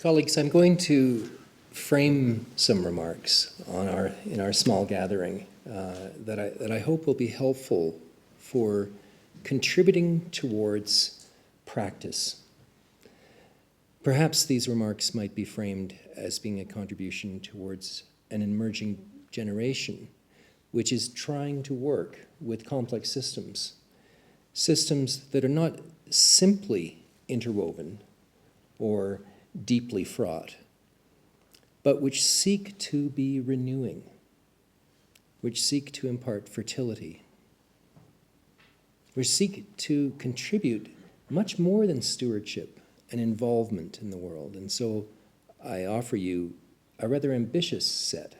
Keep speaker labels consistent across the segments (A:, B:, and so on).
A: Colleagues, I'm going to frame some remarks in our small gathering that I hope will be helpful for contributing towards practice. Perhaps these remarks might be framed as being a contribution towards an emerging generation which is trying to work with complex systems, systems that are not simply interwoven or deeply fraught, but which seek to be renewing, which seek to impart fertility, which seek to contribute much more than stewardship and involvement in the world. And so I offer you a rather ambitious set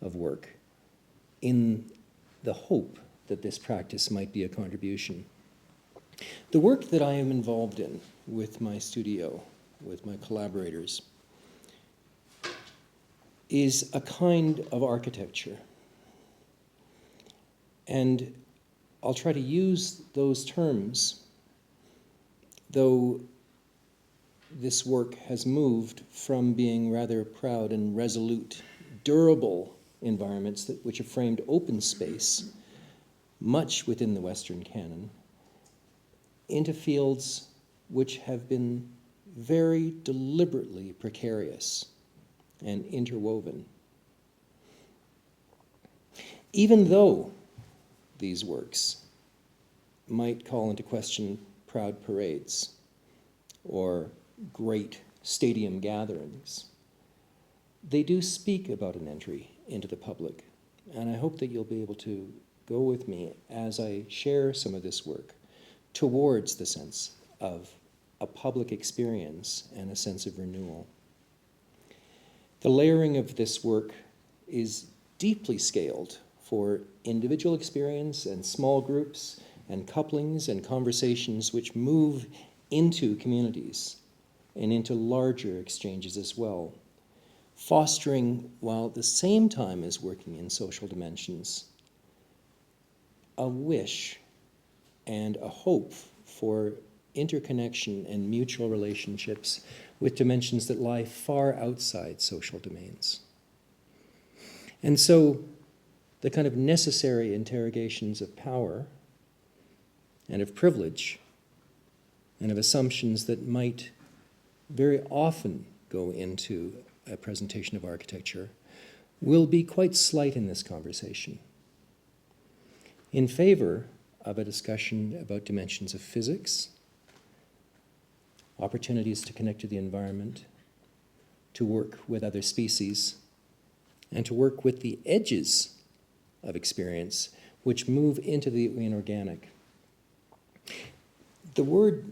A: of work in the hope that this practice might be a contribution. The work that I am involved in with my studio, with my collaborators, is a kind of architecture. And I'll try to use those terms, though this work has moved from being rather proud and resolute, durable environments which have framed open space, much within the Western canon, into fields which have been very deliberately precarious and interwoven. Even though these works might call into question proud parades or great stadium gatherings, they do speak about an entry into the public. And I hope that you'll be able to go with me as I share some of this work towards the sense of a public experience and a sense of renewal. The layering of this work is deeply scaled for individual experience and small groups and couplings and conversations which move into communities and into larger exchanges as well, fostering, while at the same time as working in social dimensions, a wish and a hope for interconnection and mutual relationships with dimensions that lie far outside social domains. And so the kind of necessary interrogations of power and of privilege and of assumptions that might very often go into a presentation of architecture will be quite slight in this conversation, in favor of a discussion about dimensions of physics, opportunities to connect to the environment, to work with other species, and to work with the edges of experience which move into the inorganic. The word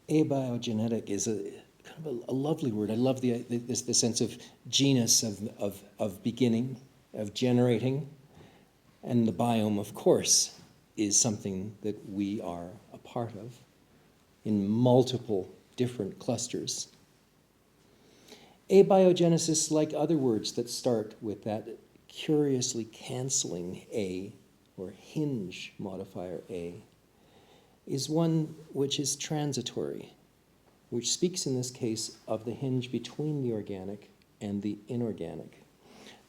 A: abiogenetic is a kind of a lovely word. I love the sense of genus, of beginning, of generating, and the biome, of course, is something that we are a part of in multiple different clusters. Abiogenesis, like other words that start with that curiously canceling a or hinge modifier a, is one which is transitory, which speaks in this case of the hinge between the organic and the inorganic.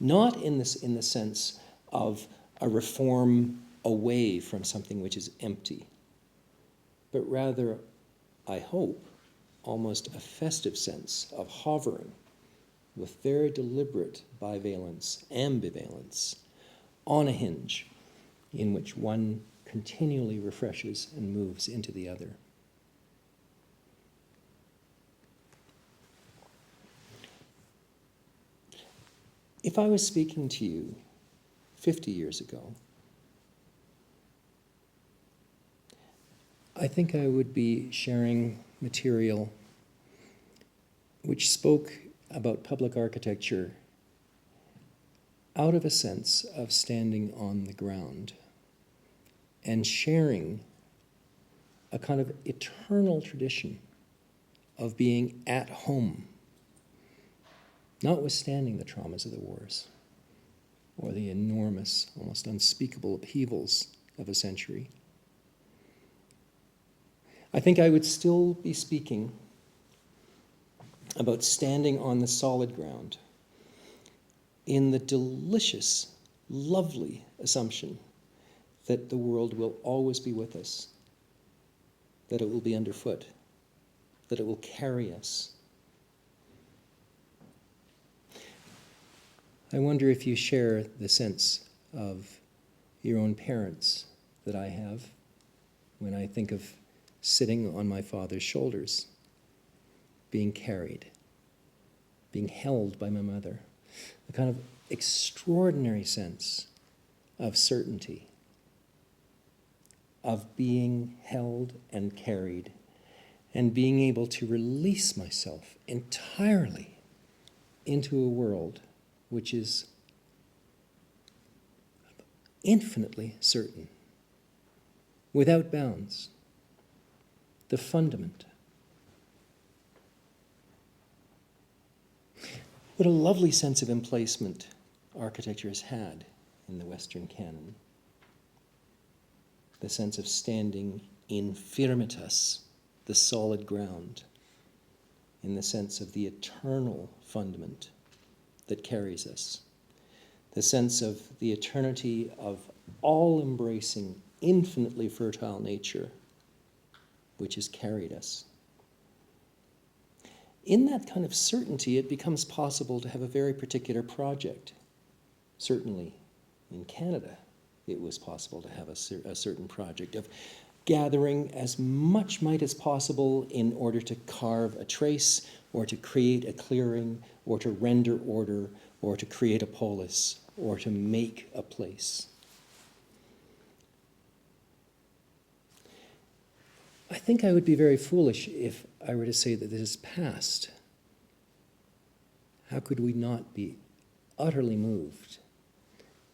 A: Not in the sense of a reform away from something which is empty, but rather, I hope, almost a festive sense of hovering with very deliberate bivalence, ambivalence, on a hinge in which one continually refreshes and moves into the other. If I was speaking to you 50 years ago, I think I would be sharing material which spoke about public architecture out of a sense of standing on the ground and sharing a kind of eternal tradition of being at home, notwithstanding the traumas of the wars or the enormous, almost unspeakable upheavals of a century. I think I would still be speaking about standing on the solid ground in the delicious, lovely assumption that the world will always be with us, that it will be underfoot, that it will carry us. I wonder if you share the sense of your own parents that I have when I think of sitting on my father's shoulders, being carried, being held by my mother, a kind of extraordinary sense of certainty, of being held and carried, and being able to release myself entirely into a world which is infinitely certain, without bounds, the fundament. What a lovely sense of emplacement architecture has had in the Western canon. The sense of standing in FIRMITAS, the solid ground, in the sense of the eternal fundament that carries us, the sense of the eternity of all-embracing, infinitely fertile nature which has carried us. In that kind of certainty, it becomes possible to have a very particular project. Certainly in Canada, it was possible to have a certain project of gathering as much might as possible in order to carve a trace, or to create a clearing, or to render order, or to create a polis, or to make a place. I think I would be very foolish if I were to say that this is past. How could we not be utterly moved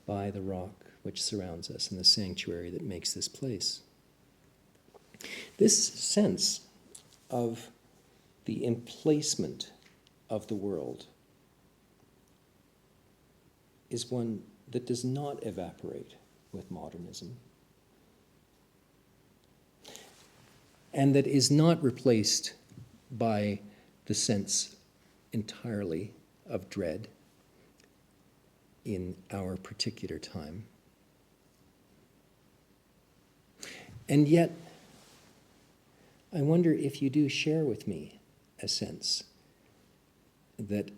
A: by the rock which surrounds us and the sanctuary that makes this place? This sense of the emplacement of the world is one that does not evaporate with modernism, and that is not replaced by the sense entirely of dread in our particular time. And yet, I wonder if you do share with me a sense that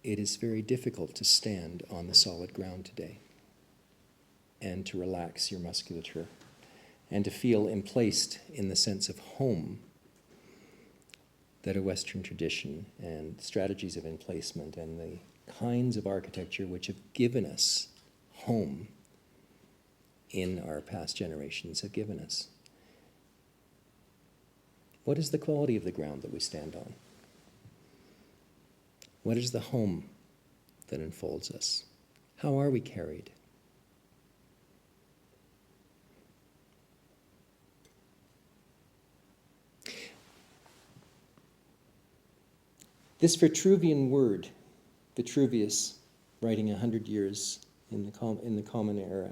A: it is very difficult to stand on the solid ground today and to relax your musculature and to feel emplaced in the sense of home that a Western tradition and strategies of emplacement and the kinds of architecture which have given us home in our past generations have given us. What is the quality of the ground that we stand on? What is the home that enfolds us? How are we carried? This Vitruvian word, Vitruvius, writing 100 years in the Common Era,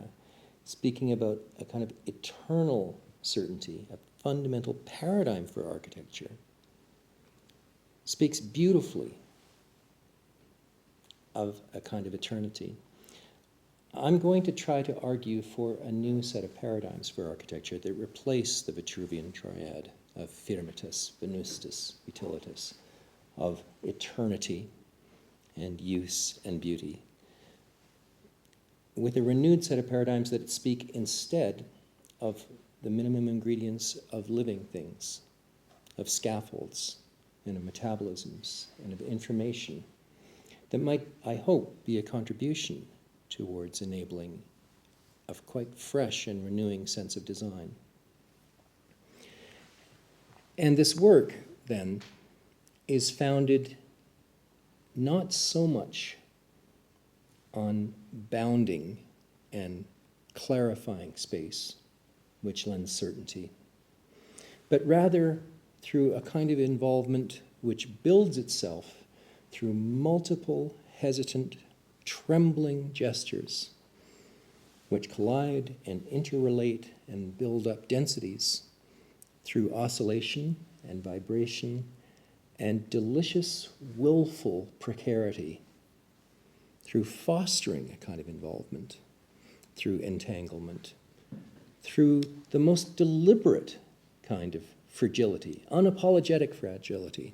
A: speaking about a kind of eternal certainty, a fundamental paradigm for architecture, speaks beautifully of a kind of eternity. I'm going to try to argue for a new set of paradigms for architecture that replace the Vitruvian triad of firmitas, venustus, utilitas, of eternity and use and beauty, with a renewed set of paradigms that speak instead of the minimum ingredients of living things, of scaffolds and of metabolisms and of information that might, I hope, be a contribution towards enabling a quite fresh and renewing sense of design. And this work, then, is founded not so much on bounding and clarifying space, which lends certainty, but rather through a kind of involvement which builds itself through multiple, hesitant, trembling gestures, which collide and interrelate and build up densities through oscillation and vibration and delicious, willful precarity through fostering a kind of involvement, through entanglement, through the most deliberate kind of fragility, unapologetic fragility,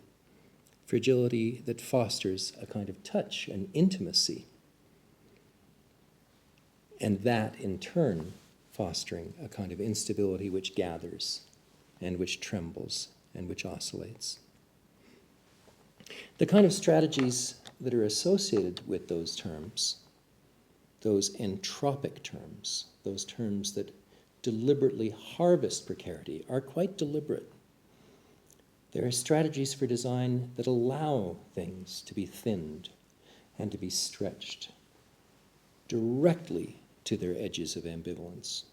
A: fragility that fosters a kind of touch and intimacy, and that in turn fostering a kind of instability which gathers and which trembles and which oscillates. The kind of strategies that are associated with those terms, those entropic terms, those terms that deliberately harvest precarity, are quite deliberate. There are strategies for design that allow things to be thinned and to be stretched directly to their edges of ambivalence,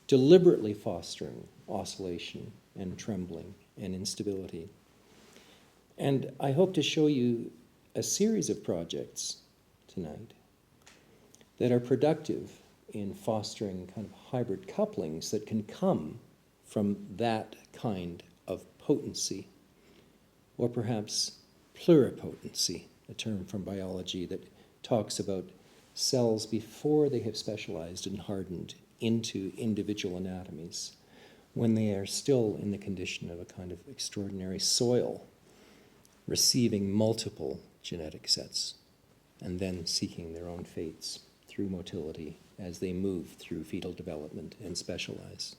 A: deliberately fostering oscillation and trembling and instability. And I hope to show you a series of projects tonight that are productive in fostering kind of hybrid couplings that can come from that kind of potency, or perhaps pluripotency, a term from biology that talks about cells before they have specialized and hardened into individual anatomies, when they are still in the condition of a kind of extraordinary soil, receiving multiple genetic sets, and then seeking their own fates through motility as they move through fetal development and specialize.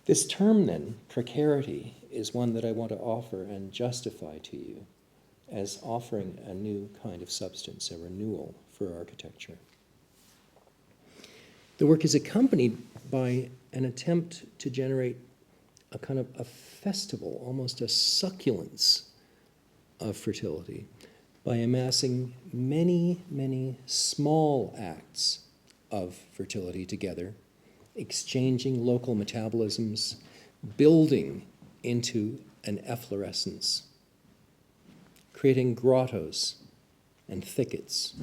A: This term, then, precarity, is one that I want to offer and justify to you as offering a new kind of substance, a renewal for architecture. The work is accompanied by an attempt to generate a kind of a festival, almost a succulence of fertility, by amassing many, many small acts of fertility together, exchanging local metabolisms, building into an efflorescence, creating grottos and thickets.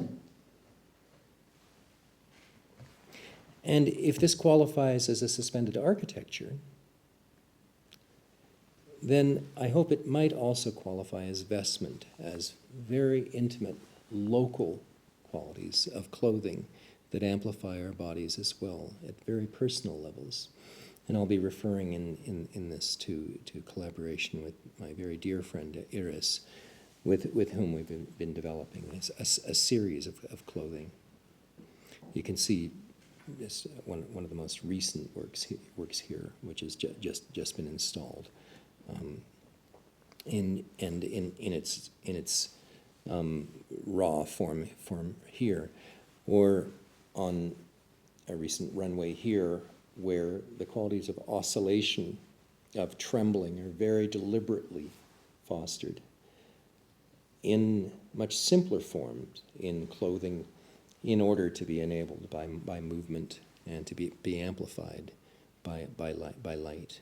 A: And if this qualifies as a suspended architecture, then I hope it might also qualify as vestment, as very intimate local qualities of clothing that amplify our bodies as well at very personal levels. And I'll be referring in this to collaboration with my very dear friend Iris, with whom we've been developing a series of clothing. You can see this one of the most recent works here, which has just been installed. In its raw form here, or on a recent runway here, where the qualities of oscillation, of trembling, are very deliberately fostered in much simpler forms in clothing, in order to be enabled by movement and to be amplified by light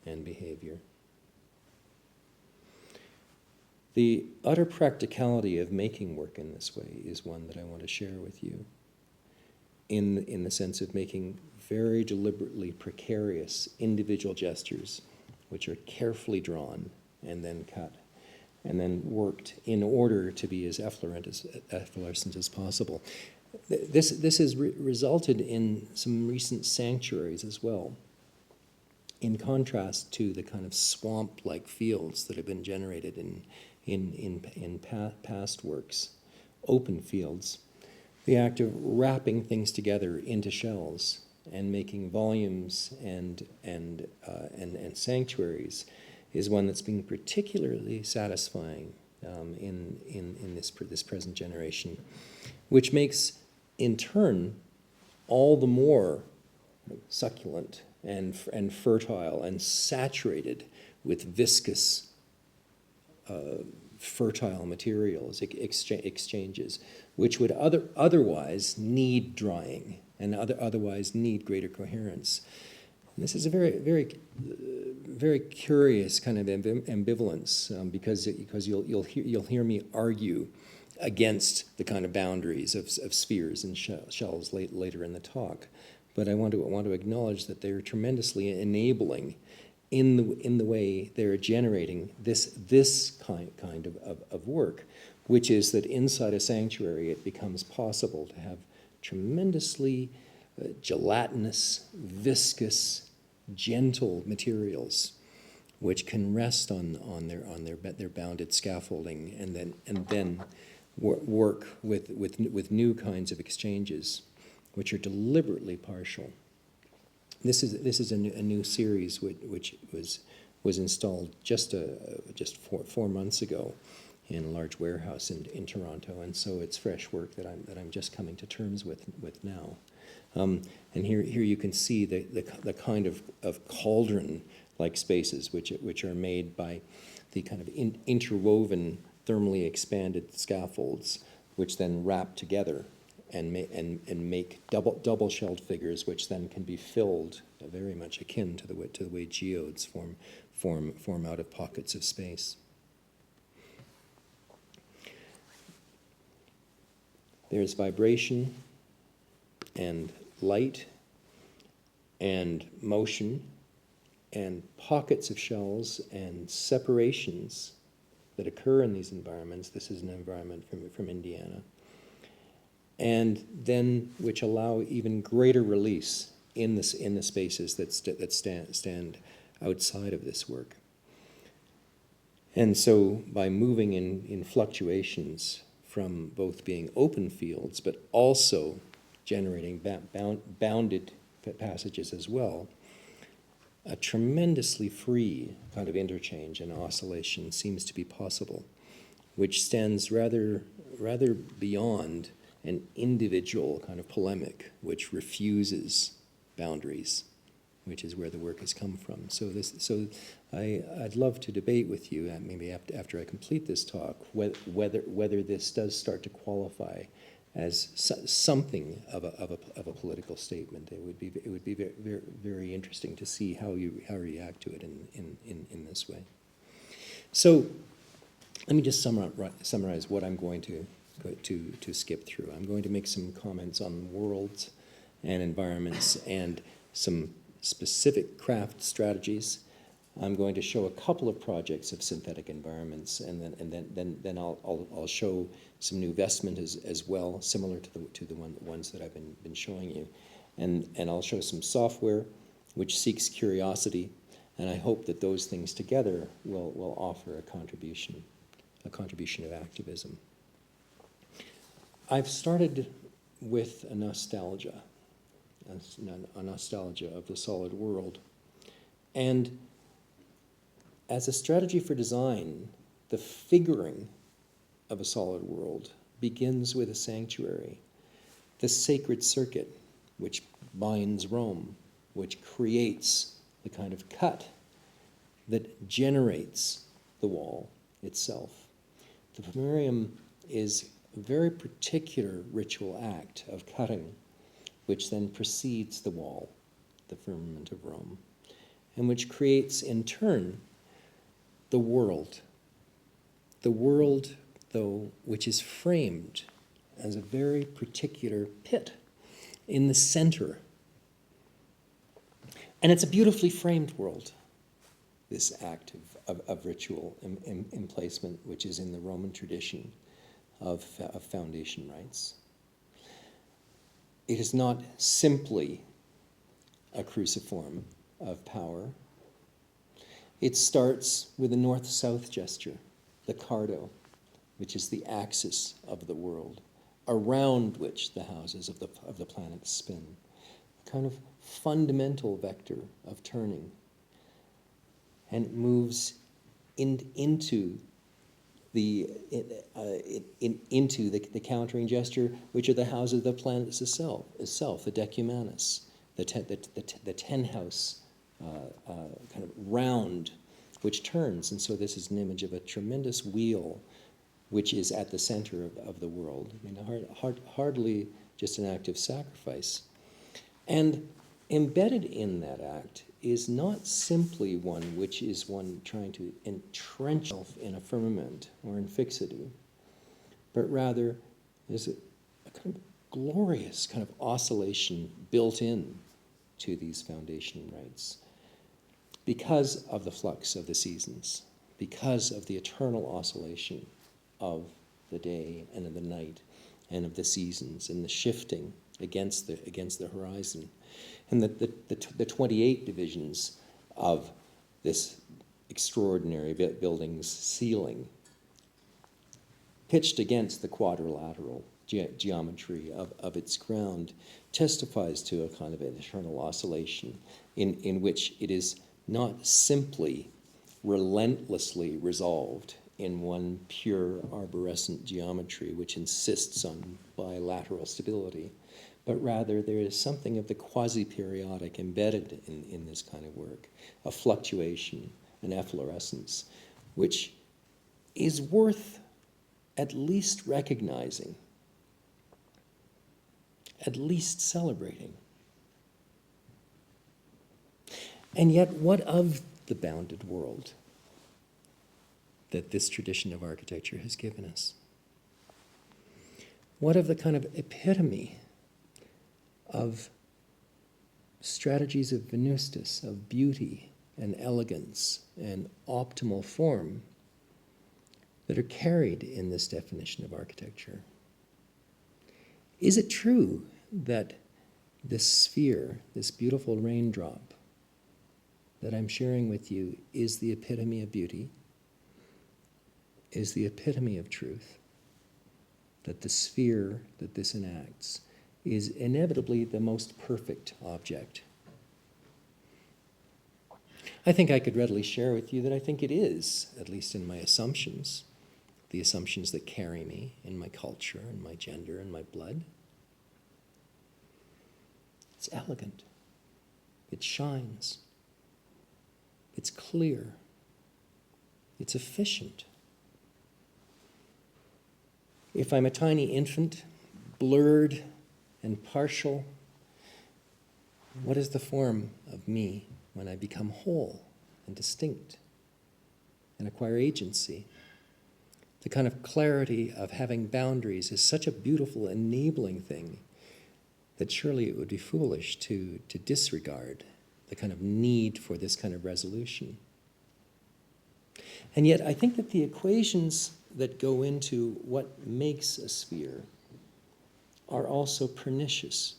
A: and behavior. The utter practicality of making work in this way is one that I want to share with you, in the sense of making very deliberately precarious individual gestures, which are carefully drawn and then cut, and then worked in order to be as efflorescent as possible. This has resulted in some recent sanctuaries as well, in contrast to the kind of swamp-like fields that have been generated in past works, open fields. The act of wrapping things together into shells and making volumes and sanctuaries is one that's been particularly satisfying in this present generation, which makes, in turn, all the more succulent and fertile and saturated with viscous, fertile materials exchanges, which would otherwise need drying and otherwise need greater coherence. And this is a very curious kind of ambivalence, because you'll hear me argue against the kind of boundaries of spheres and shells later in the talk. But I want to acknowledge that they're tremendously enabling in the way they're generating this kind of work, which is that inside a sanctuary it becomes possible to have tremendously gelatinous, viscous, gentle materials which can rest on their bounded scaffolding and then work with new kinds of exchanges, which are deliberately partial. This is a new series which was installed just 4 months ago in a large warehouse in Toronto, and so it's fresh work that I'm just coming to terms with now. And here you can see the kind of cauldron-like spaces which are made by the kind of interwoven thermally expanded scaffolds, which then wrap together and make double-shelled figures, which then can be filled, very much akin to the way geodes form out of pockets of space. There's vibration and light and motion and pockets of shells and separations that occur in these environments. This is an environment from Indiana. And then which allow even greater release in the spaces that stand outside of this work. And so by moving in fluctuations from both being open fields but also generating bounded passages as well, a tremendously free kind of interchange and oscillation seems to be possible, which stands rather beyond an individual kind of polemic which refuses boundaries, which is where the work has come from. So I'd love to debate with you, maybe after I complete this talk, whether this does start to qualify as something of a political statement. It would be very, very interesting to see how you react to it in this way. So let me just summarize what I'm going to skip through. I'm going to make some comments on worlds and environments and some specific craft strategies. I'm going to show a couple of projects of synthetic environments, and then I'll show some new vestment as well, similar to the ones that I've been showing you, and I'll show some software which seeks curiosity, and I hope that those things together will offer a contribution of activism. I've started with a nostalgia of the solid world, and as a strategy for design, the figuring of a solid world begins with a sanctuary, the sacred circuit which binds Rome, which creates the kind of cut that generates the wall itself. The POMOERIUM is a very particular ritual act of cutting, which then precedes the wall, the firmament of Rome, and which creates in turn the world, though, which is framed as a very particular pit in the center. And it's a beautifully framed world, this act of ritual emplacement, which is in the Roman tradition of foundation rites. It is not simply a cruciform of power. It starts with a north-south gesture, the cardo, which is the axis of the world, around which the houses of the planet spin, a kind of fundamental vector of turning, and it moves into the countering gesture, which are the houses of the planet itself, the decumanus, the 10-house kind of round, which turns. And so this is an image of a tremendous wheel, which is at the center of the world. I mean, hardly just an act of sacrifice. And embedded in that act is not simply one which is one trying to entrench itself in a firmament or in fixity, but rather is a kind of glorious kind of oscillation built in to these foundation rites. because of the flux of the seasons, because of the eternal oscillation of the day and of the night and of the seasons and the shifting against the horizon. And the 28 divisions of this extraordinary building's ceiling pitched against the quadrilateral geometry of its ground testifies to a kind of an eternal oscillation in which it is not simply relentlessly resolved in one pure arborescent geometry which insists on bilateral stability, but rather there is something of the quasi-periodic embedded in this kind of work, a fluctuation, an efflorescence, which is worth at least recognizing, at least celebrating. And yet, what of the bounded world that this tradition of architecture has given us? What of the kind of epitome of strategies of venustus, of beauty and elegance and optimal form that are carried in this definition of architecture? Is it true that this sphere, this beautiful raindrop that I'm sharing with you, is the epitome of beauty, is the epitome of truth, that the sphere that this enacts is inevitably the most perfect object? I think I could readily share with you that I think it is, at least in my assumptions, the assumptions that carry me in my culture and my gender and my blood. It's elegant. It shines. It's clear. It's efficient. If I'm a tiny infant, blurred and partial, what is the form of me when I become whole and distinct and acquire agency? The kind of clarity of having boundaries is such a beautiful enabling thing that surely it would be foolish to disregard the kind of need for this kind of resolution. And yet I think that the equations that go into what makes a sphere are also pernicious.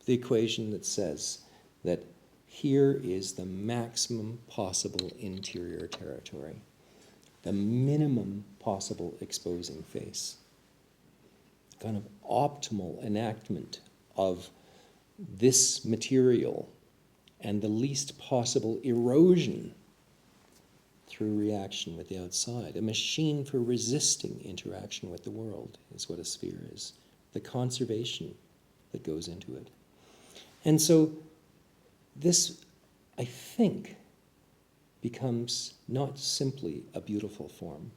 A: The equation that says that here is the maximum possible interior territory, the minimum possible exposing face, kind of optimal enactment of this material and the least possible erosion through reaction with the outside. A machine for resisting interaction with the world is what a sphere is, the conservation that goes into it. And so this, I think, becomes not simply a beautiful form,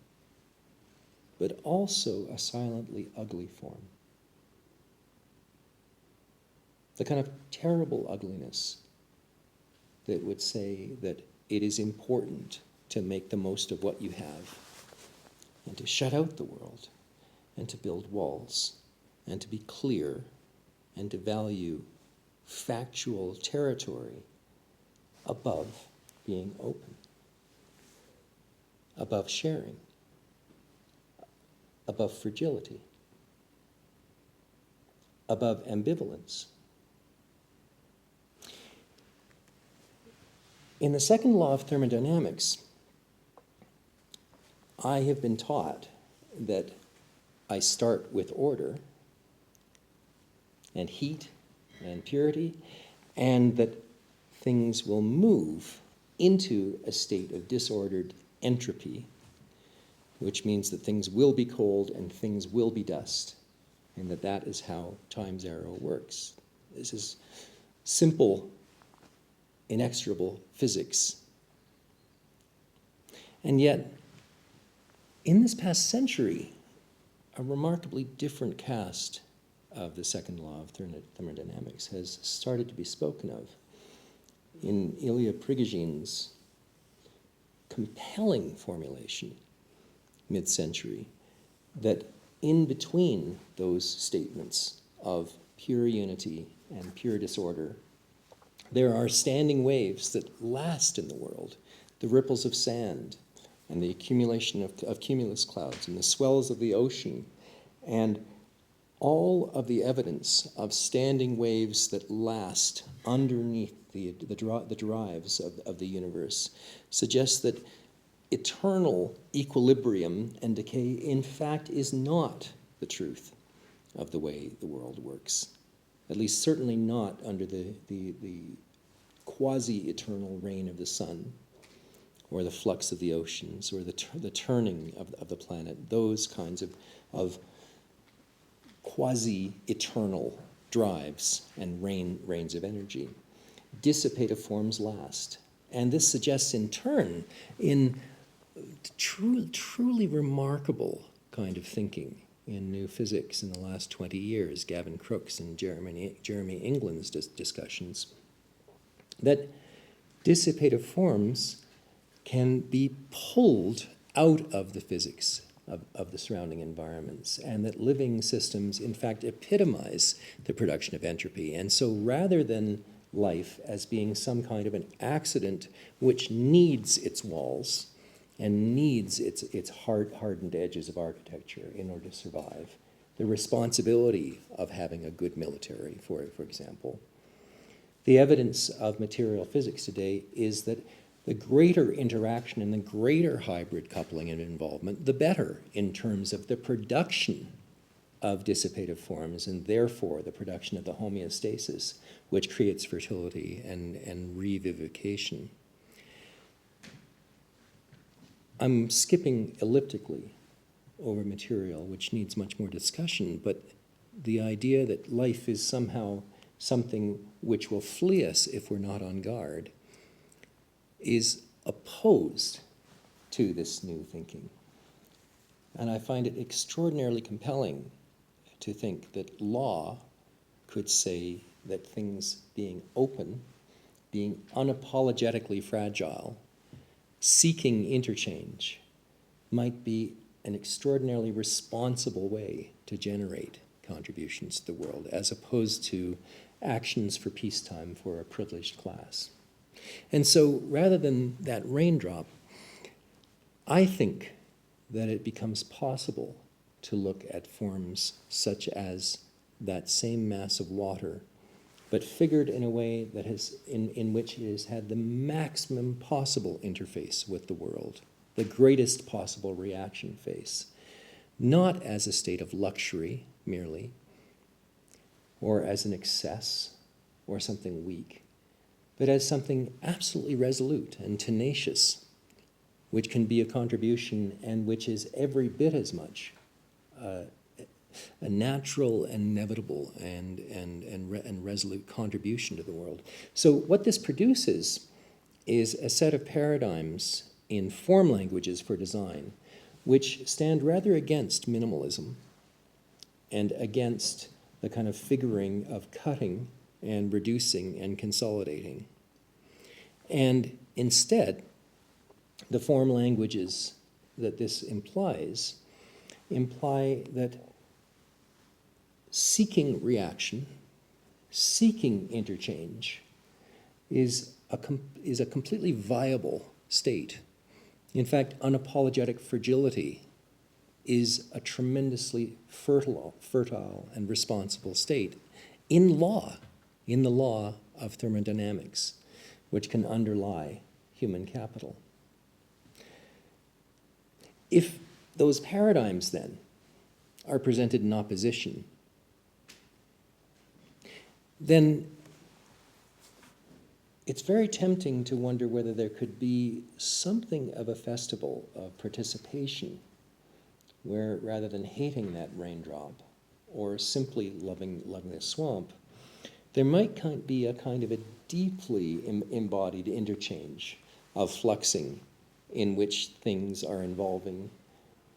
A: but also a silently ugly form. The kind of terrible ugliness that would say that it is important to make the most of what you have and to shut out the world and to build walls and to be clear and to value factual territory above being open, above sharing, above fragility, above ambivalence. In the second law of thermodynamics, I have been taught that I start with order and heat and purity, and that things will move into a state of disordered entropy, which means that things will be cold and things will be dust, and that is how time's arrow works. This is simple, inexorable physics. And yet, in this past century, a remarkably different cast of the second law of thermodynamics has started to be spoken of. In Ilya Prigoghine's compelling formulation, mid-century, that in between those statements of pure unity and pure disorder There are standing waves that last in the world, the ripples of sand, and the accumulation of cumulus clouds, and the swells of the ocean, and all of the evidence of standing waves that last underneath the drives of the universe suggests that eternal equilibrium and decay, in fact, is not the truth of the way the world works. At least certainly not under the quasi-eternal reign of the sun, or the flux of the oceans, or the turning of the planet, those kinds of quasi-eternal drives and reigns of energy. Dissipative forms last. And this suggests in turn, in truly remarkable kind of thinking in new physics in the last 20 years, Gavin Crookes and Jeremy England's discussions, that dissipative forms can be pulled out of the physics of the surrounding environments, and that living systems, in fact, epitomize the production of entropy. And so rather than life as being some kind of an accident which needs its walls and needs its hardened edges of architecture in order to survive, the responsibility of having a good military, for example, the evidence of material physics today is that the greater interaction and the greater hybrid coupling and involvement, the better in terms of the production of dissipative forms, and therefore the production of the homeostasis, which creates fertility and revivification. I'm skipping elliptically over material, which needs much more discussion, but the idea that life is somehow something which will flee us if we're not on guard is opposed to this new thinking. And I find it extraordinarily compelling to think that law could say that things being open, being unapologetically fragile, seeking interchange, might be an extraordinarily responsible way to generate contributions to the world, as opposed to actions for peacetime for a privileged class. And so rather than that raindrop, I think that it becomes possible to look at forms such as that same mass of water, but figured in a way that has, in which it has had the maximum possible interface with the world, the greatest possible reaction face, not as a state of luxury merely, or as an excess, or something weak, but as something absolutely resolute and tenacious, which can be a contribution and which is every bit as much a natural and inevitable and resolute contribution to the world. So what this produces is a set of paradigms in form languages for design which stand rather against minimalism and against the kind of figuring of cutting and reducing and consolidating. And instead, the form languages that this implies imply that seeking reaction, seeking interchange, is a completely viable state. In fact, unapologetic fragility is a tremendously fertile and responsible state in the law of thermodynamics, which can underlie human capital. If those paradigms then are presented in opposition, then it's very tempting to wonder whether there could be something of a festival of participation where, rather than hating that raindrop or simply loving the swamp, there might be a kind of a deeply embodied interchange of fluxing in which things are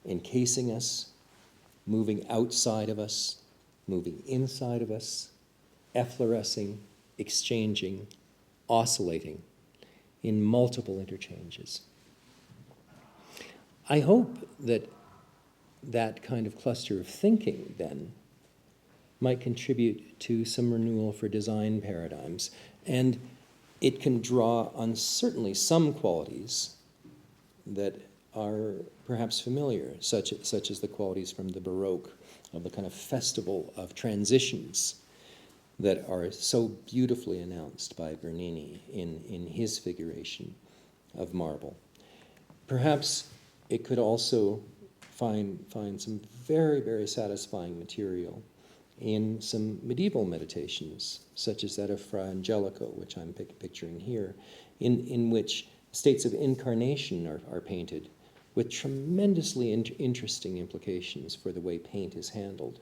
A: encasing us, moving outside of us, moving inside of us, efflorescing, exchanging, oscillating in multiple interchanges. I hope that that kind of cluster of thinking, then, might contribute to some renewal for design paradigms. And it can draw on certainly some qualities that are perhaps familiar, such as the qualities from the Baroque, of the kind of festival of transitions that are so beautifully announced by Bernini in his figuration of marble. Perhaps it could also find some very, very satisfying material in some medieval meditations, such as that of Fra Angelico, which I'm picturing here, in which states of incarnation are painted with tremendously interesting implications for the way paint is handled.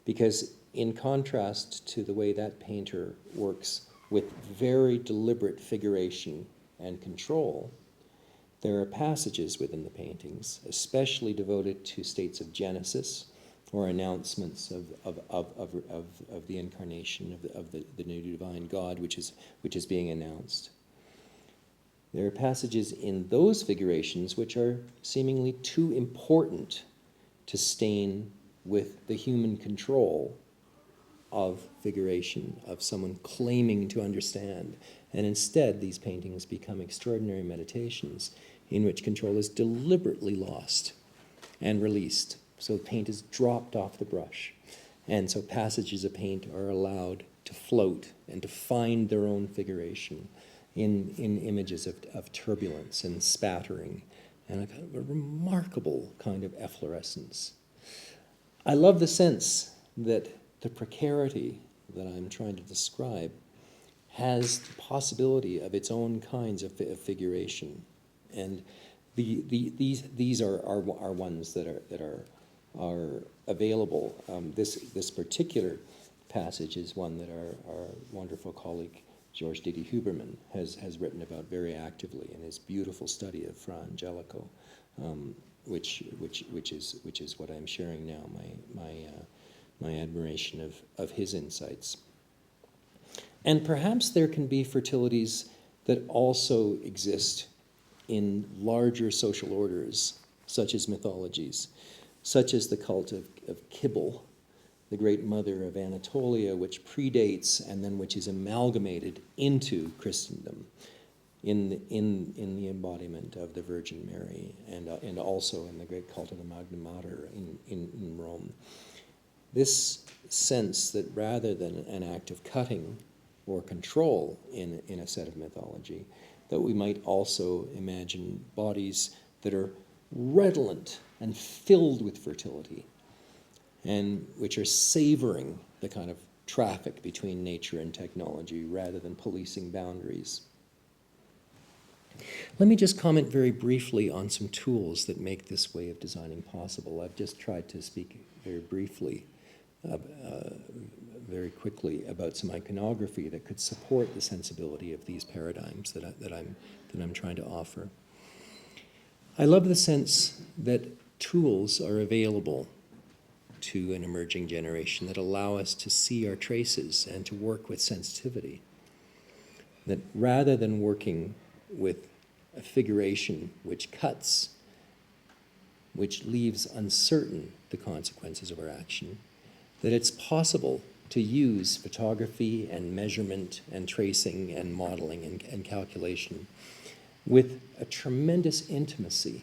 A: Because in contrast to the way that painter works with very deliberate figuration and control, there are passages within the paintings, especially devoted to states of genesis or announcements of the incarnation of the new divine God, which is being announced. There are passages in those figurations which are seemingly too important to stain with the human control of figuration, of someone claiming to understand. And instead, these paintings become extraordinary meditations in which control is deliberately lost and released. So paint is dropped off the brush. And so passages of paint are allowed to float and to find their own figuration in images of turbulence and spattering and a kind of a remarkable kind of efflorescence. I love the sense that the precarity that I'm trying to describe has the possibility of its own kinds of figuration, and these are ones that are available. This particular passage is one that our wonderful colleague George Didi Huberman has written about very actively in his beautiful study of Fra Angelico, which is what I'm sharing now. My admiration of his insights. And perhaps there can be fertilities that also exist in larger social orders, such as mythologies, such as the cult of Kibble, the great mother of Anatolia, which predates and then which is amalgamated into Christendom in the embodiment of the Virgin Mary, and also in the great cult of the Magna Mater in Rome. This sense that rather than an act of cutting or control in a set of mythology, that we might also imagine bodies that are redolent and filled with fertility, and which are savoring the kind of traffic between nature and technology rather than policing boundaries. Let me just comment very briefly on some tools that make this way of designing possible. I've just tried to speak very briefly, very quickly, about some iconography that could support the sensibility of these paradigms that I'm trying to offer. I love the sense that tools are available to an emerging generation that allow us to see our traces and to work with sensitivity. That rather than working with a figuration which cuts, which leaves uncertain the consequences of our action, that it's possible to use photography and measurement and tracing and modeling and calculation with a tremendous intimacy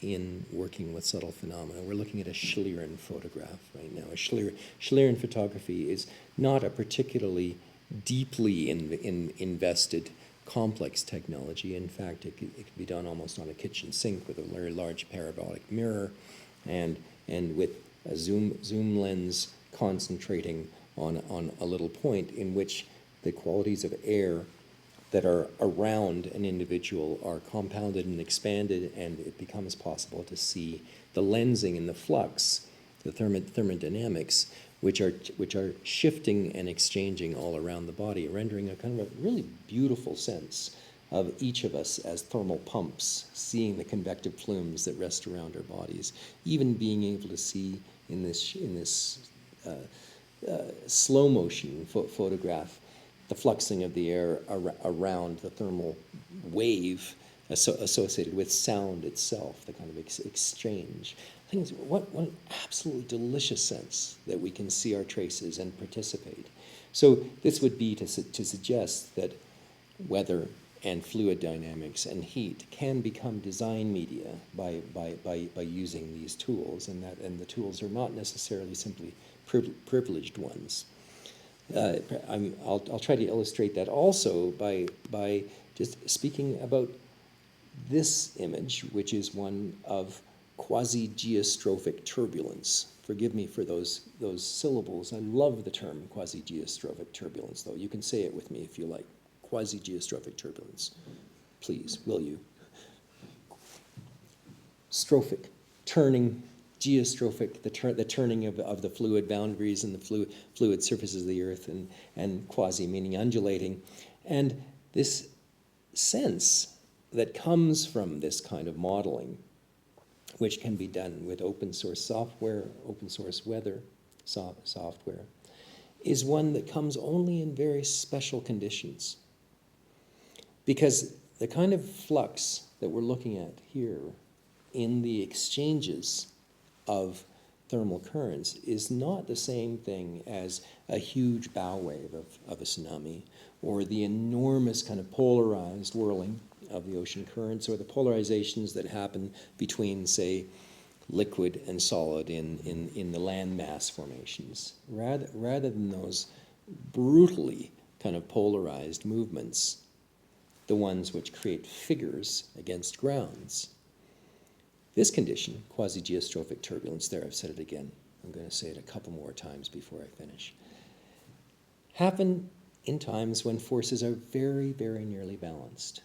A: in working with subtle phenomena. We're looking at a Schlieren photograph right now. A Schlieren photography is not a particularly deeply invested complex technology. In fact, it can be done almost on a kitchen sink with a very large parabolic mirror and with a zoom lens concentrating on a little point in which the qualities of air that are around an individual are compounded and expanded, and it becomes possible to see the lensing and the flux, the thermodynamics, which are shifting and exchanging all around the body, rendering a kind of a really beautiful sense of each of us as thermal pumps, seeing the convective plumes that rest around our bodies, even being able to see in this slow motion photograph the fluxing of the air around the thermal wave associated with sound itself, the kind of exchange. I think what an absolutely delicious sense that we can see our traces and participate. So this would be to suggest that weather and fluid dynamics and heat can become design media by using these tools, and the tools are not necessarily simply privileged ones. I'll try to illustrate that also by just speaking about this image, which is one of quasi-geostrophic turbulence. Forgive me for those syllables. I love the term quasi-geostrophic turbulence, though. You can say it with me if you like. Quasi-geostrophic turbulence. Please, will you? Strophic, turning, geostrophic, the turning of the fluid boundaries and the fluid surfaces of the earth, and quasi meaning undulating. And this sense that comes from this kind of modeling, which can be done with open source software, open source weather software, is one that comes only in very special conditions. Because the kind of flux that we're looking at here in the exchanges of thermal currents is not the same thing as a huge bow wave of a tsunami, or the enormous kind of polarized whirling of the ocean currents, or the polarizations that happen between, say, liquid and solid in the landmass formations. Rather than those brutally kind of polarized movements, the ones which create figures against grounds. This condition, quasi-geostrophic turbulence, there I've said it again, I'm going to say it a couple more times before I finish, happen in times when forces are very, very nearly balanced.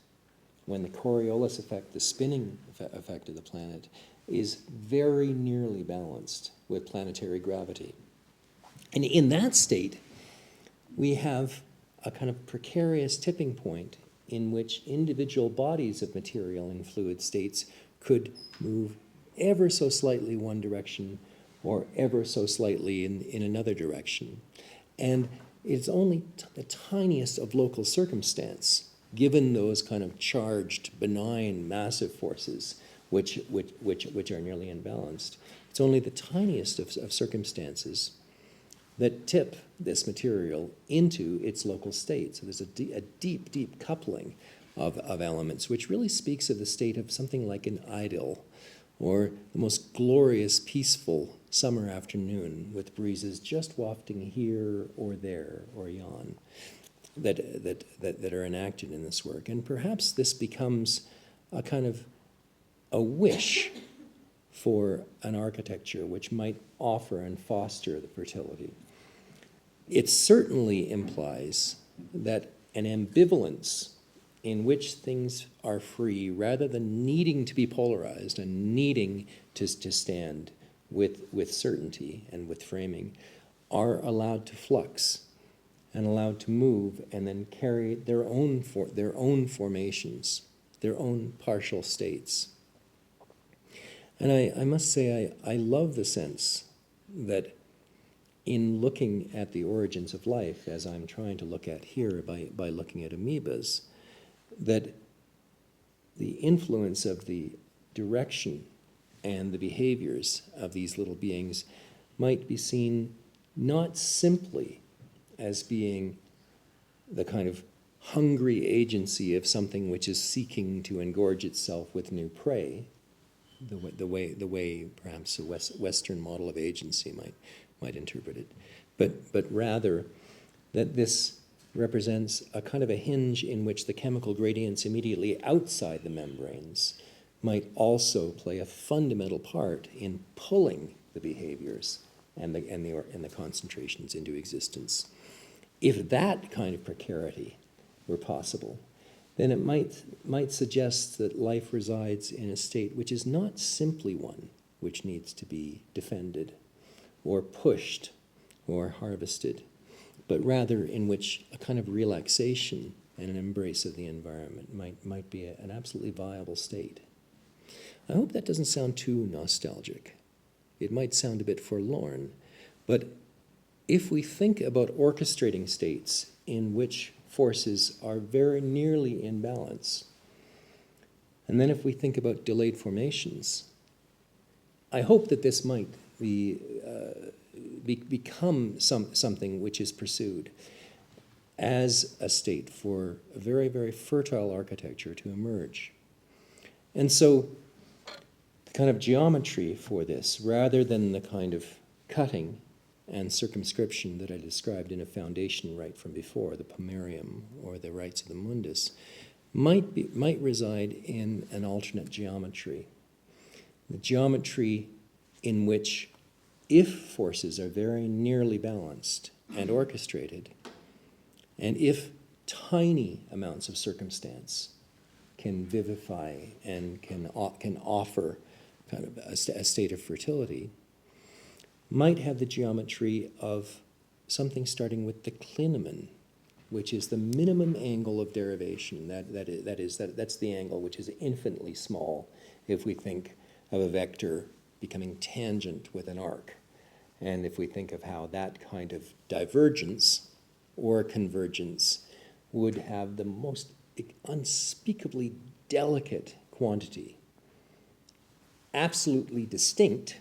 A: When the Coriolis effect, the spinning effect of the planet, is very nearly balanced with planetary gravity. And in that state, we have a kind of precarious tipping point in which individual bodies of material in fluid states could move ever so slightly one direction or ever so slightly in another direction. And it's only the tiniest of local circumstance, given those kind of charged, benign, massive forces which are nearly unbalanced. It's only the tiniest of circumstances that tip this material into its local state. So there's a deep, deep coupling of elements, which really speaks of the state of something like an idyll, or the most glorious, peaceful summer afternoon with breezes just wafting here or there or yon, that are enacted in this work. And perhaps this becomes a kind of a wish for an architecture which might offer and foster the fertility. It certainly implies that an ambivalence in which things are free, rather than needing to be polarized and needing to stand with certainty and with framing, are allowed to flux and allowed to move and then carry their own formations, their own partial states. And I must say, I love the sense that in looking at the origins of life, as I'm trying to look at here by looking at amoebas, that the influence of the direction and the behaviors of these little beings might be seen not simply as being the kind of hungry agency of something which is seeking to engorge itself with new prey, the way perhaps a Western model of agency might interpret it, but rather that this represents a kind of a hinge in which the chemical gradients immediately outside the membranes might also play a fundamental part in pulling the behaviors and the concentrations into existence. If that kind of precarity were possible, then it might suggest that life resides in a state which is not simply one which needs to be defended or pushed or harvested, but rather in which a kind of relaxation and an embrace of the environment might be an absolutely viable state. I hope that doesn't sound too nostalgic. It might sound a bit forlorn, but if we think about orchestrating states in which forces are very nearly in balance, and then if we think about delayed formations, I hope that this might become something which is pursued. as a state for a very, very fertile architecture to emerge. And so the kind of geometry for this, rather than the kind of cutting and circumscription that I described in a foundation right from before, the POMOERIUM or the rights of the MUNDUS, might reside in an alternate geometry. The geometry in which, if forces are very nearly balanced and orchestrated, and if tiny amounts of circumstance can vivify and can offer kind of a state of fertility, might have the geometry of something starting with the CLINAMEN, which is the minimum angle of derivation. That's the angle which is infinitely small if we think of a vector becoming tangent with an arc. And if we think of how that kind of divergence or convergence would have the most unspeakably delicate quantity, absolutely distinct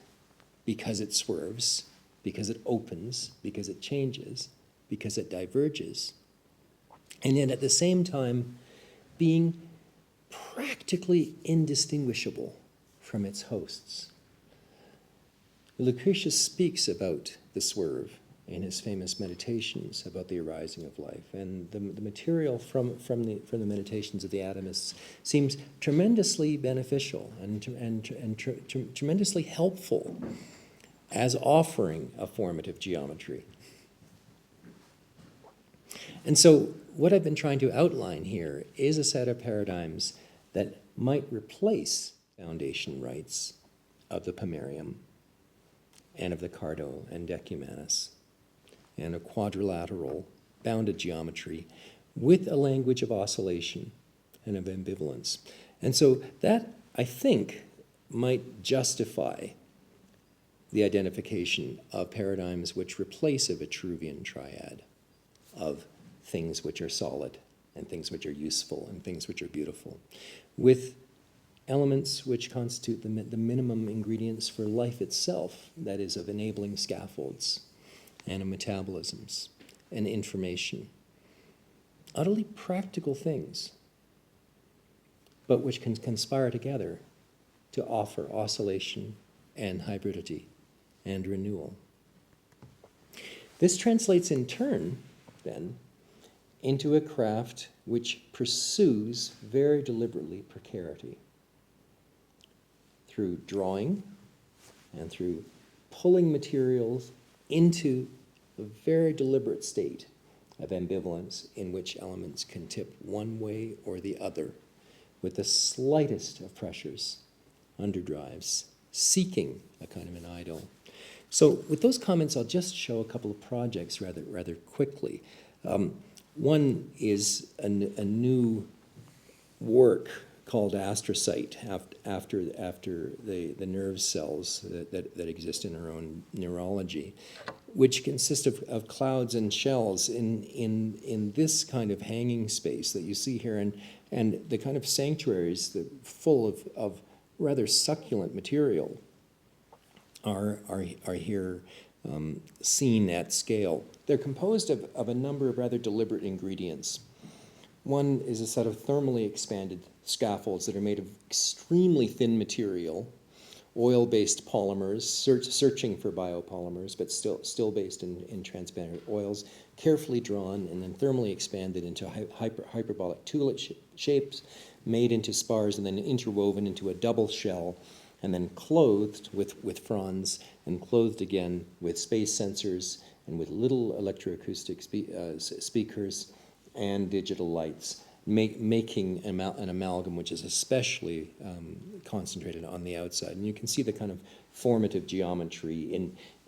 A: because it swerves, because it opens, because it changes, because it diverges, and yet at the same time being practically indistinguishable from its hosts. Lucretius speaks about the swerve in his famous meditations about the arising of life, and the material from the meditations of the atomists seems tremendously beneficial and tremendously helpful as offering a formative geometry. And so what I've been trying to outline here is a set of paradigms that might replace foundation rights of the POMOERIUM and of the Cardo and Decumanus, and a quadrilateral bounded geometry with a language of oscillation and of ambivalence. And so that, I think, might justify the identification of paradigms which replace a Vitruvian triad of things which are solid and things which are useful and things which are beautiful, with elements which constitute the minimum ingredients for life itself, that is, of enabling scaffolds and of metabolisms and information. Utterly practical things, but which can conspire together to offer oscillation and hybridity and renewal. This translates in turn, then, into a craft which pursues very deliberately precarity through drawing and through pulling materials into a very deliberate state of ambivalence in which elements can tip one way or the other with the slightest of pressures, underdrives, seeking a kind of an ideal. So with those comments, I'll just show a couple of projects rather quickly. One is a new work called astrocyte, after the nerve cells that exist in our own neurology, which consist of clouds and shells in this kind of hanging space that you see here, and the kind of sanctuaries full of rather succulent material are here seen at scale. They're composed of a number of rather deliberate ingredients. One is a set of thermally expanded scaffolds that are made of extremely thin material, oil-based polymers, searching for biopolymers, but still based in transparent oils, carefully drawn and then thermally expanded into hyperbolic tulip shapes, made into spars and then interwoven into a double shell, and then clothed with fronds and clothed again with space sensors and with little electroacoustic speakers and digital lights, making an amalgam which is especially concentrated on the outside. And you can see the kind of formative geometry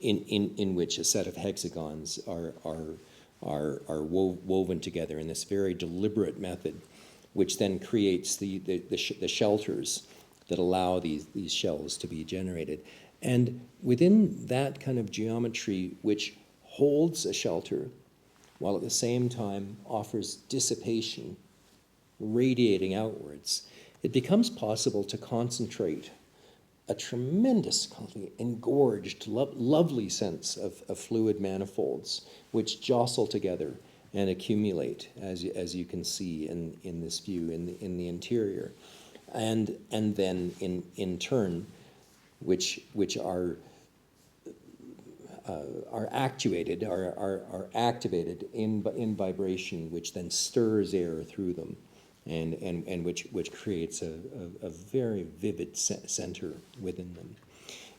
A: in which a set of hexagons are woven together in this very deliberate method, which then creates the shelters that allow these shells to be generated. And within that kind of geometry, which holds a shelter, while at the same time offers dissipation, radiating outwards, it becomes possible to concentrate a tremendously engorged, lovely sense of fluid manifolds which jostle together and accumulate, as you can see in this view in the interior, and then in turn, which are activated in vibration, which then stirs air through them, and which creates a very vivid center within them.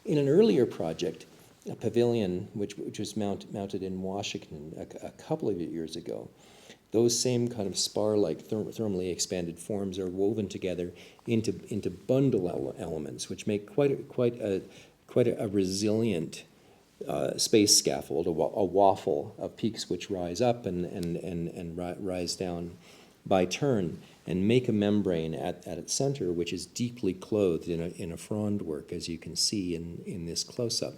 A: In an earlier project, a pavilion which was mounted in Washington a couple of years ago, those same kind of spar-like thermally expanded forms are woven together into bundle elements, which make quite a resilient space scaffold, a waffle of peaks which rise up and rise down by turn, and make a membrane at its center, which is deeply clothed in a frond work, as you can see in this close-up.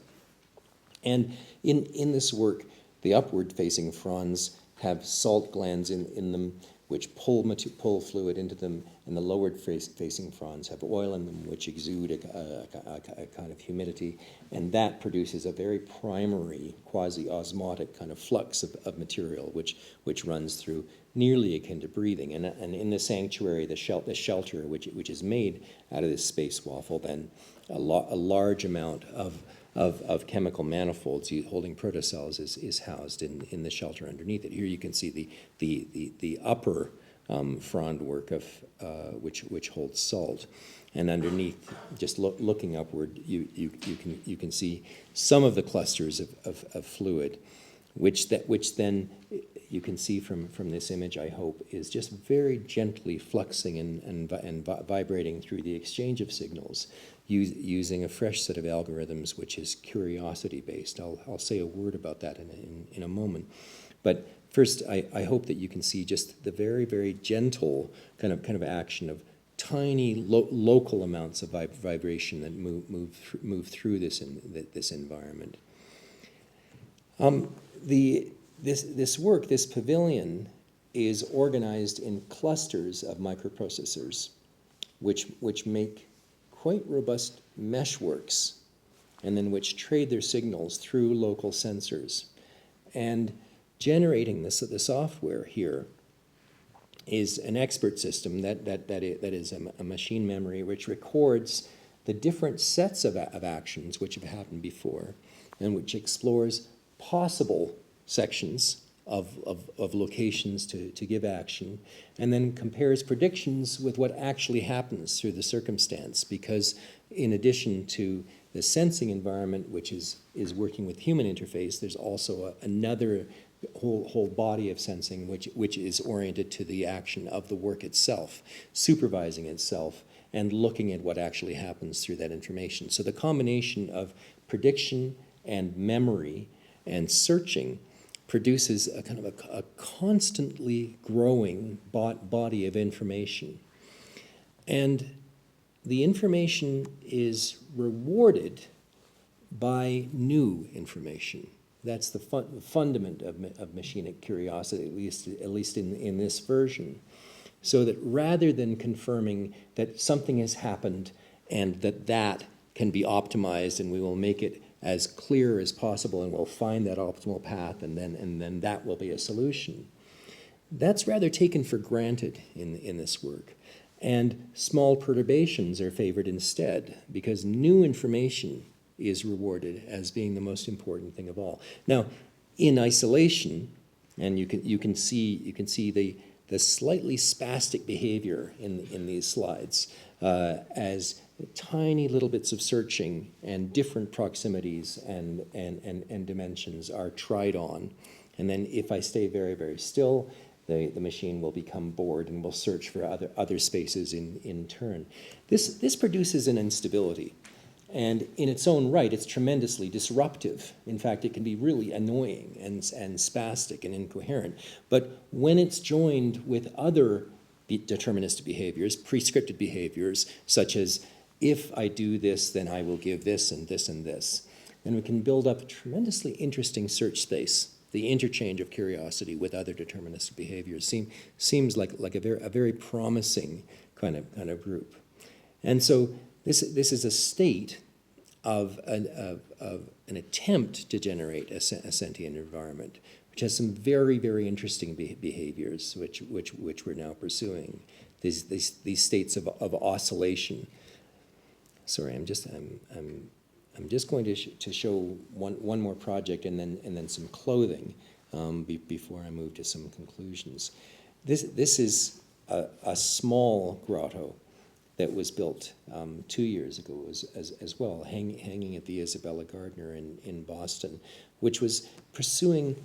A: And in this work, the upward-facing fronds have salt glands in them, which pull fluid into them, and the lowered-facing fronds have oil in them, which exude a kind of humidity, and that produces a very primary, quasi-osmotic kind of flux of material, which runs through, nearly akin to breathing. And in the sanctuary, the shelter, which is made out of this space waffle, then a large amount of chemical manifolds holding protocells is housed in the shelter underneath it. Here you can see the upper frond work of which holds salt, and underneath, just looking upward, you can see some of the clusters of fluid, which then you can see from this image, I hope, is just very gently fluxing and vibrating through the exchange of signals, using a fresh set of algorithms, which is curiosity-based. I'll say a word about that in a moment. But first, I hope that you can see just the very, very gentle kind of action of tiny local amounts of vibration that move through this environment. This work, this pavilion, is organized in clusters of microprocessors, which make quite robust meshworks, and then which trade their signals through local sensors. And generating the software here is an expert system that is a machine memory which records the different sets of actions which have happened before, and which explores possible sections of locations to give action, and then compares predictions with what actually happens through the circumstance, because in addition to the sensing environment, which is working with human interface, there's also another whole body of sensing which is oriented to the action of the work itself, supervising itself, and looking at what actually happens through that information. So the combination of prediction and memory and searching produces a kind of a constantly growing body of information. And the information is rewarded by new information. That's the fundament of machinic curiosity, at least in this version. So that rather than confirming that something has happened and that can be optimized and we will make it as clear as possible and we'll find that optimal path and then that will be a solution, that's rather taken for granted in this work. And small perturbations are favored instead, because new information is rewarded as being the most important thing of all. Now, in isolation, and you can see the slightly spastic behavior in these slides as tiny little bits of searching and different proximities and dimensions are tried on. And then if I stay very, very still, the machine will become bored and will search for other spaces in turn. This produces an instability. And in its own right, it's tremendously disruptive. In fact, it can be really annoying and spastic and incoherent. But when it's joined with other deterministic behaviors, prescripted behaviors, such as, if I do this, then I will give this and this and this, then we can build up a tremendously interesting search space. The interchange of curiosity with other deterministic behaviors seems like a very promising kind of group. And so this is a state of an attempt to generate a sentient environment, which has some very, very interesting behaviors, which we're now pursuing. These states of oscillation. Sorry, I'm just going to show one more project and then some clothing before I move to some conclusions. This is a small grotto that was built 2 years ago as well, hanging at the Isabella Gardner in Boston, which was pursuing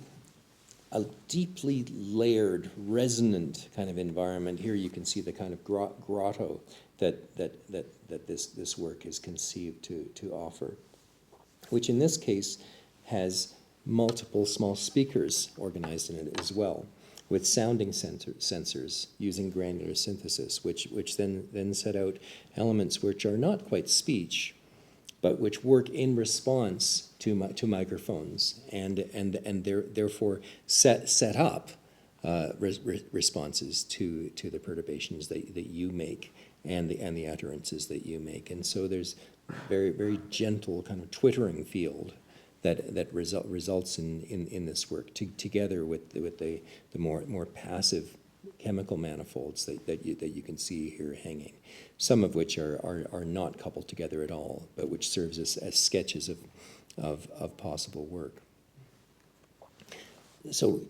A: a deeply layered, resonant kind of environment. Here you can see the kind of grotto that this work is conceived to offer, which in this case has multiple small speakers organized in it as well, with sounding sensors using granular synthesis, which then set out elements which are not quite speech, but which work in response to microphones and therefore set up responses to the perturbations that you make and the utterances that you make. And so there's very, very gentle kind of twittering field that results in this work together with the more passive chemical manifolds that you can see here hanging, some of which are not coupled together at all, but which serves as sketches of possible work. So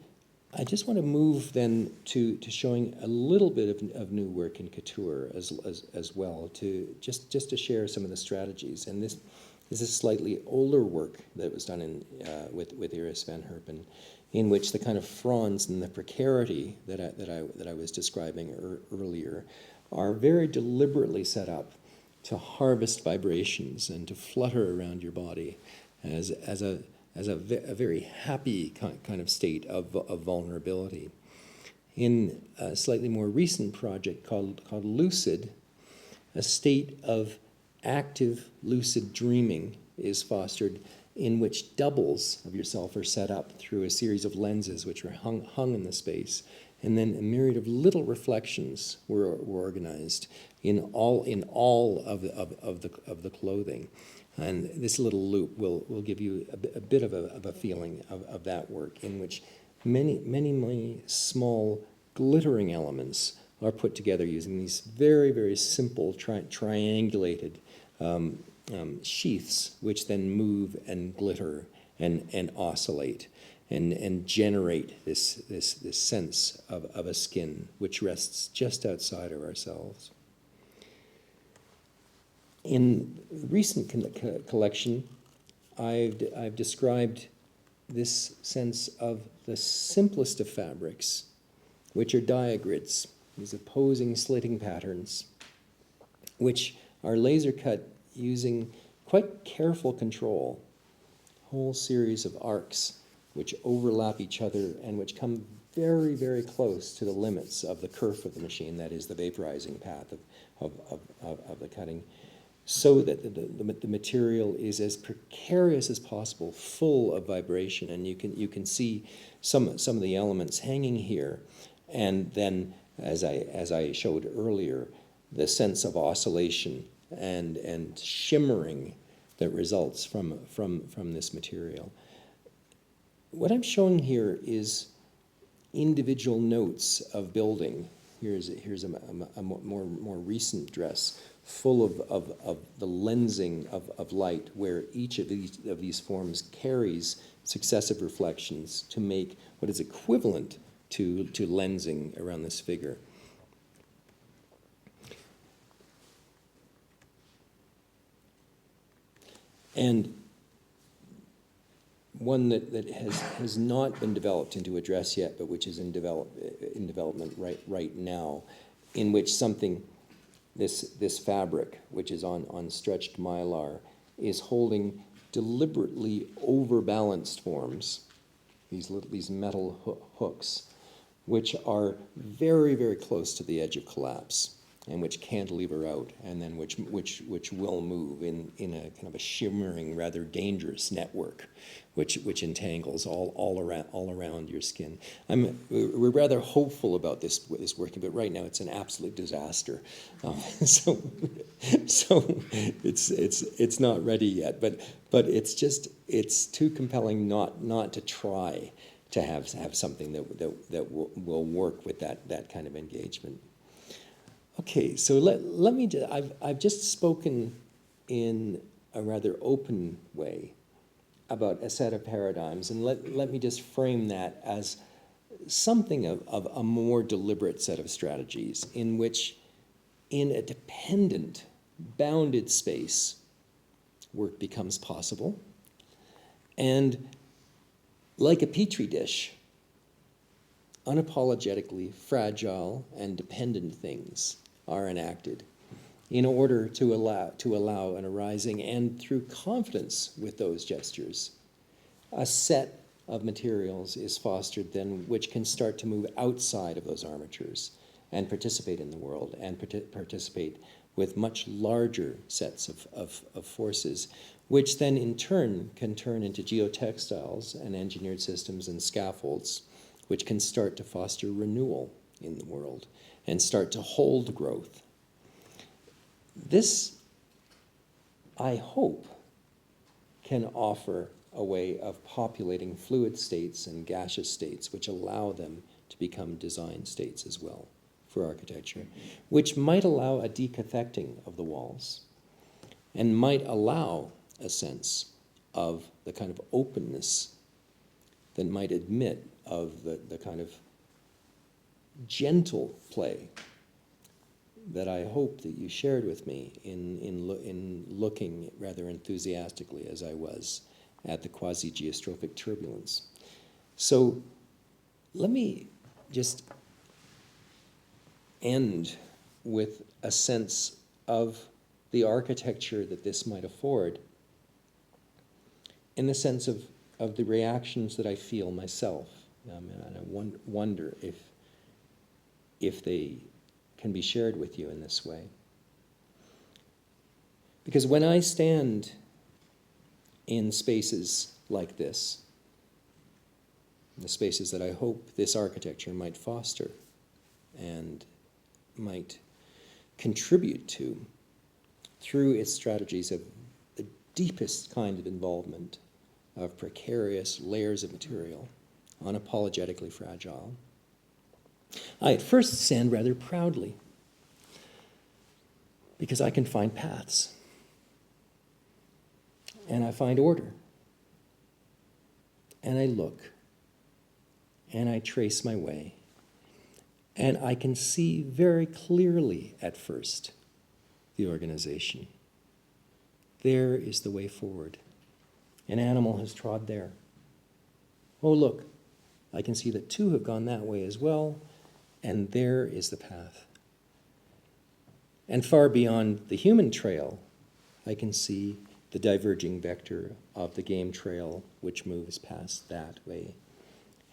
A: I just want to move then to showing a little bit of new work in couture as well, just to share some of the strategies. And this is slightly older work that was done with Iris van Herpen, in which the kind of fronds and the precarity that I was describing earlier are very deliberately set up to harvest vibrations and to flutter around your body as a very happy kind of state of vulnerability. In a slightly more recent project called Lucid, a state of active lucid dreaming is fostered, in which doubles of yourself are set up through a series of lenses which are hung in the space, and then a myriad of little reflections were organized in all of the clothing. And this little loop will give you a bit of a feeling of that work, in which many small glittering elements are put together using these very, very simple triangulated sheaths, which then move and glitter and oscillate and generate this sense of a skin which rests just outside of ourselves. In the recent collection, I've described this sense of the simplest of fabrics, which are diagrids, these opposing slitting patterns, which are laser cut using quite careful control, whole series of arcs which overlap each other and which come very, very close to the limits of the kerf of the machine, that is the vaporizing path of the cutting, so that the material is as precarious as possible, full of vibration. And you can see some of the elements hanging here, and then as I showed earlier, the sense of oscillation and shimmering that results from this material. What I'm showing here is individual notes of building. Here's a more recent dress, full of the lensing of light, where each of these forms carries successive reflections to make what is equivalent to lensing around this figure. And one that has not been developed into a dress yet, but which is in development right now, in which this fabric, which is on stretched mylar, is holding deliberately overbalanced forms, these metal hooks, which are very, very close to the edge of collapse, and which cantilever out, and then which will move in a kind of a shimmering, rather dangerous network, which entangles all around your skin. We're rather hopeful about this working, but right now it's an absolute disaster. So it's not ready yet, but it's too compelling not to try to have something that will work with that kind of engagement. Okay, so let me, I've just spoken in a rather open way about a set of paradigms, and let me just frame that as something of a more deliberate set of strategies in which, in a dependent, bounded space, work becomes possible. And like a petri dish, unapologetically fragile and dependent things are enacted in order to allow an arising, and through confidence with those gestures, a set of materials is fostered then which can start to move outside of those armatures and participate in the world, and participate with much larger sets of forces, which then in turn can turn into geotextiles and engineered systems and scaffolds, which can start to foster renewal in the world and start to hold growth. This, I hope, can offer a way of populating fluid states and gaseous states which allow them to become design states as well for architecture, which might allow a decathecting of the walls and might allow a sense of the kind of openness that might admit of the kind of gentle play that I hope that you shared with me in looking rather enthusiastically, as I was, at the quasi-geostrophic turbulence. So let me just end with a sense of the architecture that this might afford, in the sense of the reactions that I feel myself. And I wonder if they can be shared with you in this way. Because when I stand in spaces like this, the spaces that I hope this architecture might foster and might contribute to through its strategies of the deepest kind of involvement of precarious layers of material, unapologetically fragile, I at first stand rather proudly because I can find paths and I find order and I look and I trace my way and I can see very clearly at first the organization. There is the way forward. An animal has trod there. Oh, look, I can see that two have gone that way as well, and there is the path. And far beyond the human trail, I can see the diverging vector of the game trail, which moves past that way.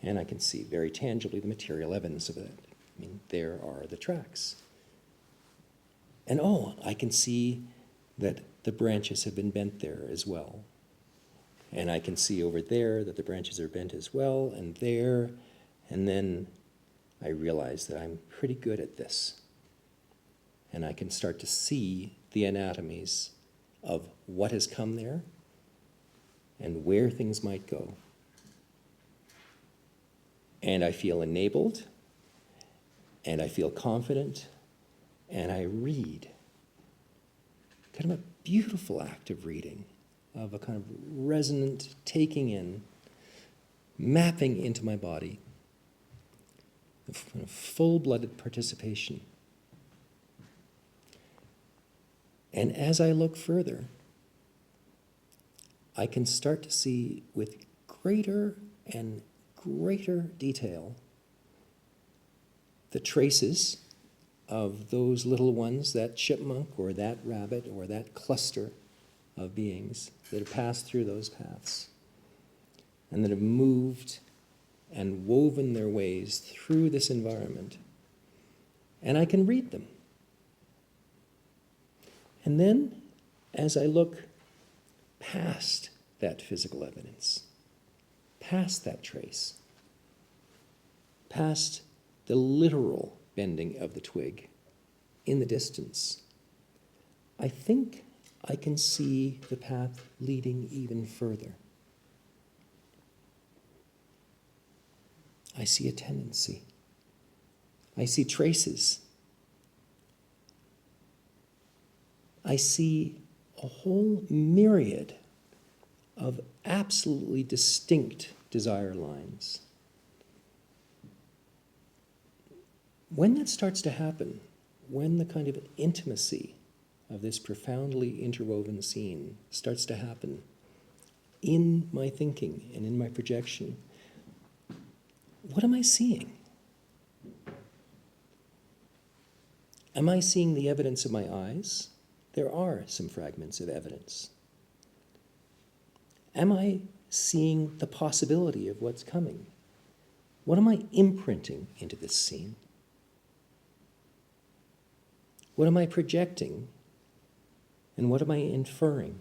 A: And I can see very tangibly the material evidence of it. I mean, there are the tracks. And oh, I can see that the branches have been bent there as well. And I can see over there that the branches are bent as well, and there, and then I realize that I'm pretty good at this. And I can start to see the anatomies of what has come there and where things might go. And I feel enabled, and I feel confident, and I read. Kind of a beautiful act of reading, of a kind of resonant taking in, mapping into my body, a full-blooded participation. And as I look further, I can start to see with greater and greater detail the traces of those little ones, that chipmunk or that rabbit or that cluster of beings that have passed through those paths and that have moved and woven their ways through this environment. And I can read them. And then, as I look past that physical evidence, past that trace, past the literal bending of the twig in the distance, I think I can see the path leading even further. I see a tendency. I see traces. I see a whole myriad of absolutely distinct desire lines. When that starts to happen, when the kind of intimacy of this profoundly interwoven scene starts to happen in my thinking and in my projection, what am I seeing? Am I seeing the evidence of my eyes? There are some fragments of evidence. Am I seeing the possibility of what's coming? What am I imprinting into this scene? What am I projecting? And what am I inferring?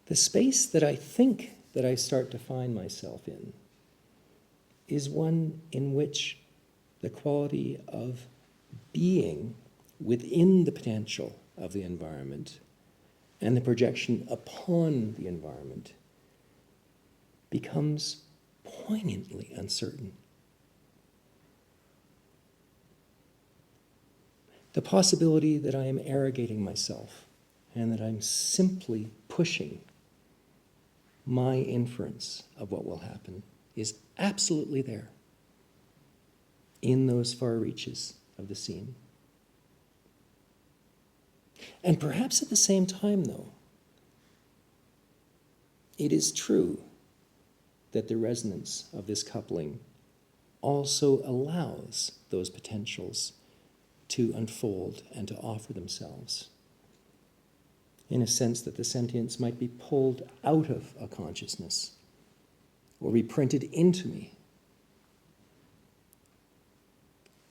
A: The space that I think that I start to find myself in is one in which the quality of being within the potential of the environment and the projection upon the environment becomes poignantly uncertain. The possibility that I am arrogating myself and that I'm simply pushing my inference of what will happen is absolutely there in those far reaches of the scene. And perhaps at the same time, though, it is true that the resonance of this coupling also allows those potentials to unfold and to offer themselves, in a sense that the sentience might be pulled out of a consciousness or be printed into me.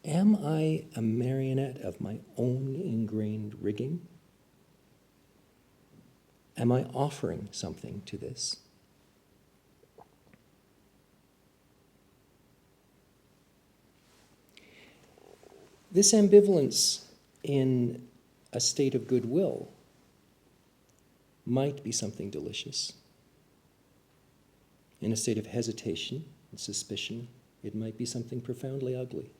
A: Am I a marionette of my own ingrained rigging? Am I offering something to this? This ambivalence in a state of goodwill might be something delicious. In a state of hesitation and suspicion, it might be something profoundly ugly.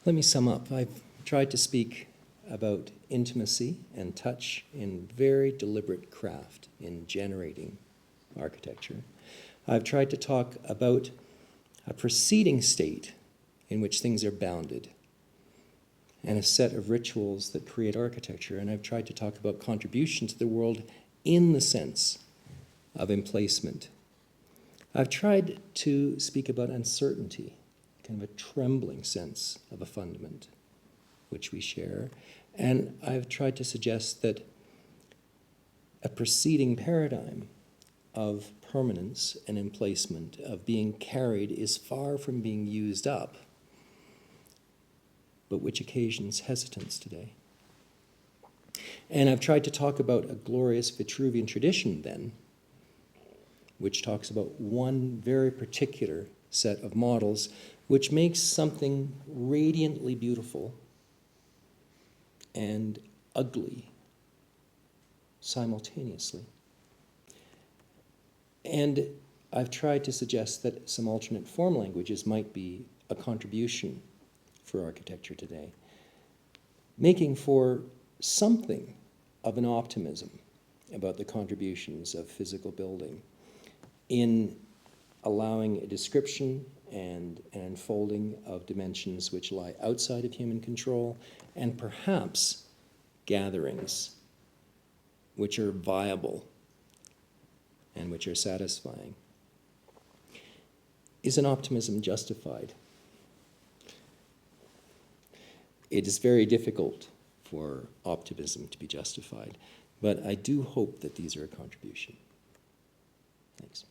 A: Let me sum up. I've tried to speak about intimacy and touch in very deliberate craft in generating architecture. I've tried to talk about a preceding state in which things are bounded and a set of rituals that create architecture. And I've tried to talk about contribution to the world in the sense of emplacement. I've tried to speak about uncertainty, kind of a trembling sense of a fundament, which we share. And I've tried to suggest that a preceding paradigm of permanence and emplacement, of being carried, is far from being used up, but which occasions hesitance today. And I've tried to talk about a glorious Vitruvian tradition then, which talks about one very particular set of models which makes something radiantly beautiful and ugly simultaneously. And I've tried to suggest that some alternate form languages might be a contribution for architecture today, making for something of an optimism about the contributions of physical building in allowing a description and an unfolding of dimensions which lie outside of human control, and perhaps gatherings which are viable and which are satisfying. Is an optimism justified? It is very difficult for optimism to be justified, but I do hope that these are a contribution. Thanks.